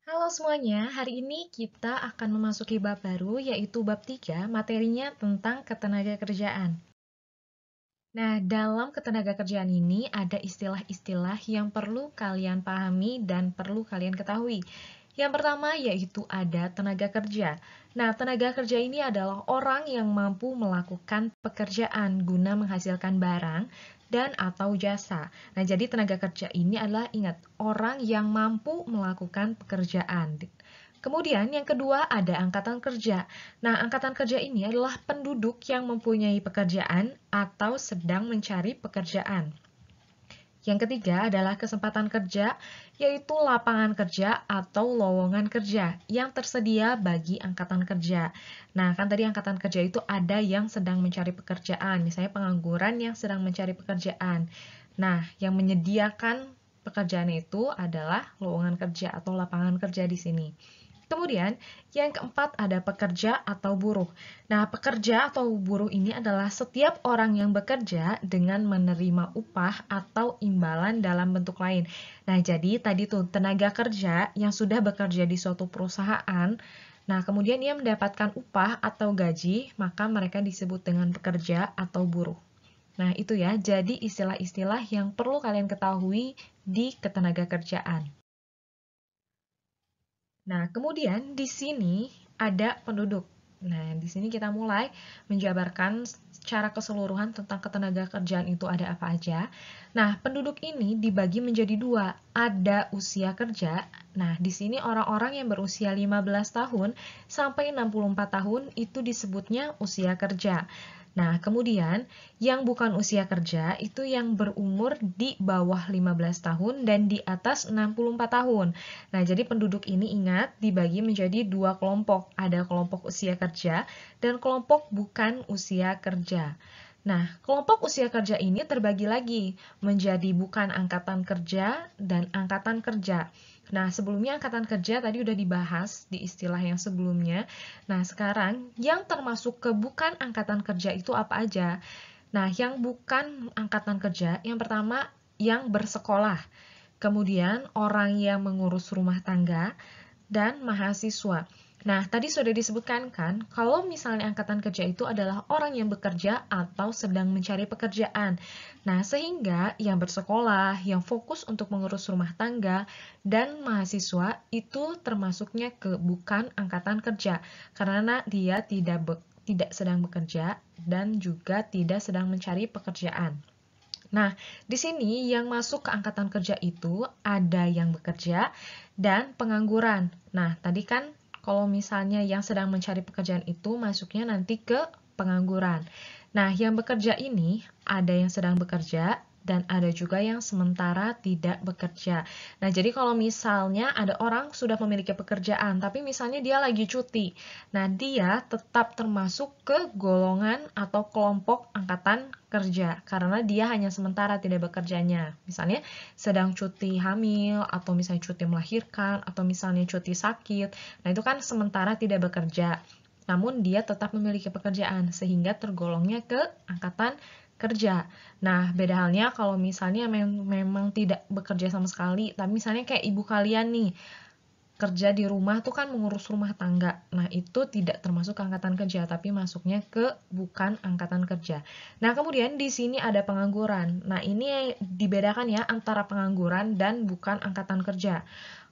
Halo semuanya, hari ini kita akan memasuki bab baru yaitu bab 3, materinya tentang ketenagakerjaan. Nah, dalam ketenagakerjaan ini ada istilah-istilah yang perlu kalian pahami dan perlu kalian ketahui. Yang pertama yaitu ada tenaga kerja. Nah, tenaga kerja ini adalah orang yang mampu melakukan pekerjaan guna menghasilkan barang dan atau jasa. Nah, jadi tenaga kerja ini adalah, ingat, orang yang mampu melakukan pekerjaan. Kemudian yang kedua ada angkatan kerja. Nah, angkatan kerja ini adalah penduduk yang mempunyai pekerjaan atau sedang mencari pekerjaan. Yang ketiga adalah kesempatan kerja, yaitu lapangan kerja atau lowongan kerja yang tersedia bagi angkatan kerja. Nah, kan tadi angkatan kerja itu ada yang sedang mencari pekerjaan, misalnya pengangguran yang sedang mencari pekerjaan. Nah, yang menyediakan pekerjaan itu adalah lowongan kerja atau lapangan kerja di sini. Kemudian, yang keempat ada pekerja atau buruh. Nah, pekerja atau buruh ini adalah setiap orang yang bekerja dengan menerima upah atau imbalan dalam bentuk lain. Nah, jadi tadi tuh tenaga kerja yang sudah bekerja di suatu perusahaan, nah kemudian ia mendapatkan upah atau gaji, maka mereka disebut dengan pekerja atau buruh. Nah, itu ya, jadi istilah-istilah yang perlu kalian ketahui di ketenagakerjaan. Nah, kemudian di sini ada penduduk. Nah, di sini kita mulai menjabarkan secara keseluruhan tentang ketenagakerjaan itu ada apa aja. Nah, penduduk ini dibagi menjadi dua. Ada usia kerja. Nah, di sini orang-orang yang berusia 15 tahun sampai 64 tahun itu disebutnya usia kerja. Nah, kemudian yang bukan usia kerja itu yang berumur di bawah 15 tahun dan di atas 64 tahun. Nah, jadi penduduk ini ingat dibagi menjadi dua kelompok. Ada kelompok usia kerja dan kelompok bukan usia kerja. Nah, kelompok usia kerja ini terbagi lagi menjadi bukan angkatan kerja dan angkatan kerja. Nah, sebelumnya angkatan kerja tadi udah dibahas di istilah yang sebelumnya. Nah, sekarang yang termasuk ke bukan angkatan kerja itu apa aja? Nah, yang bukan angkatan kerja, yang pertama yang bersekolah. Kemudian orang yang mengurus rumah tangga dan mahasiswa. Nah, tadi sudah disebutkan kan, kalau misalnya angkatan kerja itu adalah orang yang bekerja atau sedang mencari pekerjaan. Nah, sehingga yang bersekolah, yang fokus untuk mengurus rumah tangga, dan mahasiswa itu termasuknya ke bukan angkatan kerja, karena dia tidak sedang bekerja dan juga tidak sedang mencari pekerjaan. Nah, di sini yang masuk ke angkatan kerja itu ada yang bekerja dan pengangguran. Nah, tadi kan kalau misalnya yang sedang mencari pekerjaan itu masuknya nanti ke pengangguran. Nah, yang bekerja ini ada yang sedang bekerja dan ada juga yang sementara tidak bekerja. Nah, jadi kalau misalnya ada orang sudah memiliki pekerjaan, tapi misalnya dia lagi cuti, nah dia tetap termasuk ke golongan atau kelompok angkatan kerja, karena dia hanya sementara tidak bekerjanya. Misalnya sedang cuti hamil, atau misalnya cuti melahirkan, atau misalnya cuti sakit, nah itu kan sementara tidak bekerja. Namun dia tetap memiliki pekerjaan, sehingga tergolongnya ke angkatan kerja. Nah, beda halnya kalau misalnya memang tidak bekerja sama sekali, tapi misalnya kayak ibu kalian nih, kerja di rumah tuh kan mengurus rumah tangga. Nah, itu tidak termasuk angkatan kerja, tapi masuknya ke bukan angkatan kerja. Nah, kemudian di sini ada pengangguran. Nah, ini dibedakan ya antara pengangguran dan bukan angkatan kerja.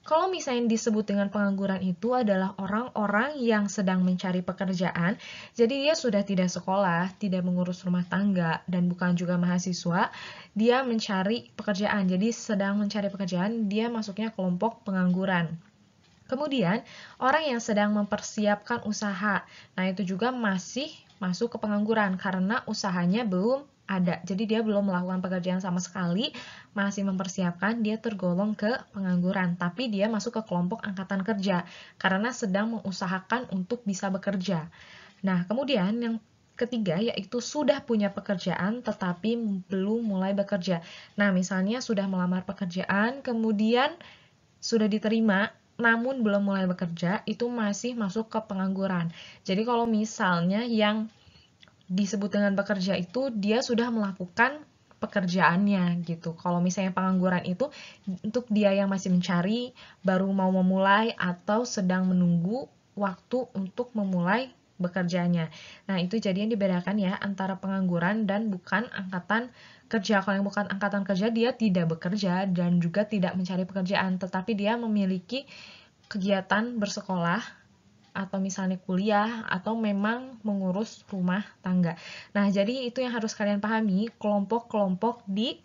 Kalau misalnya disebut dengan pengangguran itu adalah orang-orang yang sedang mencari pekerjaan, jadi dia sudah tidak sekolah, tidak mengurus rumah tangga, dan bukan juga mahasiswa, dia mencari pekerjaan. Jadi sedang mencari pekerjaan, dia masuknya kelompok pengangguran. Kemudian, orang yang sedang mempersiapkan usaha. Nah, itu juga masih masuk ke pengangguran karena usahanya belum ada. Jadi, dia belum melakukan pekerjaan sama sekali, masih mempersiapkan, dia tergolong ke pengangguran. Tapi dia masuk ke kelompok angkatan kerja karena sedang mengusahakan untuk bisa bekerja. Nah, kemudian yang ketiga yaitu sudah punya pekerjaan tetapi belum mulai bekerja. Nah, misalnya sudah melamar pekerjaan, kemudian sudah diterima, namun belum mulai bekerja, itu masih masuk ke pengangguran. Jadi kalau misalnya yang disebut dengan bekerja itu dia sudah melakukan pekerjaannya gitu. Kalau misalnya pengangguran itu untuk dia yang masih mencari, baru mau memulai, atau sedang menunggu waktu untuk memulai bekerjanya. Nah, itu jadi yang dibedakan ya antara pengangguran dan bukan angkatan kerja. Kalau yang bukan angkatan kerja, dia tidak bekerja dan juga tidak mencari pekerjaan, tetapi dia memiliki kegiatan bersekolah atau misalnya kuliah atau memang mengurus rumah tangga. Nah, jadi itu yang harus kalian pahami, kelompok-kelompok di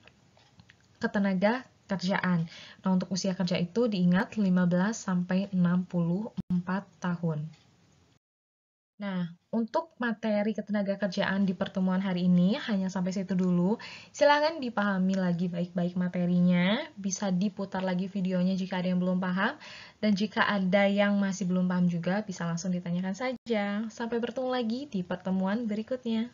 ketenaga kerjaan. Nah, untuk usia kerja itu diingat 15 sampai 64 tahun. Nah, untuk materi ketenaga kerjaan di pertemuan hari ini hanya sampai situ dulu. Silahkan dipahami lagi baik-baik materinya, bisa diputar lagi videonya jika ada yang belum paham, dan jika ada yang masih belum paham juga bisa langsung ditanyakan saja. Sampai bertemu lagi di pertemuan berikutnya.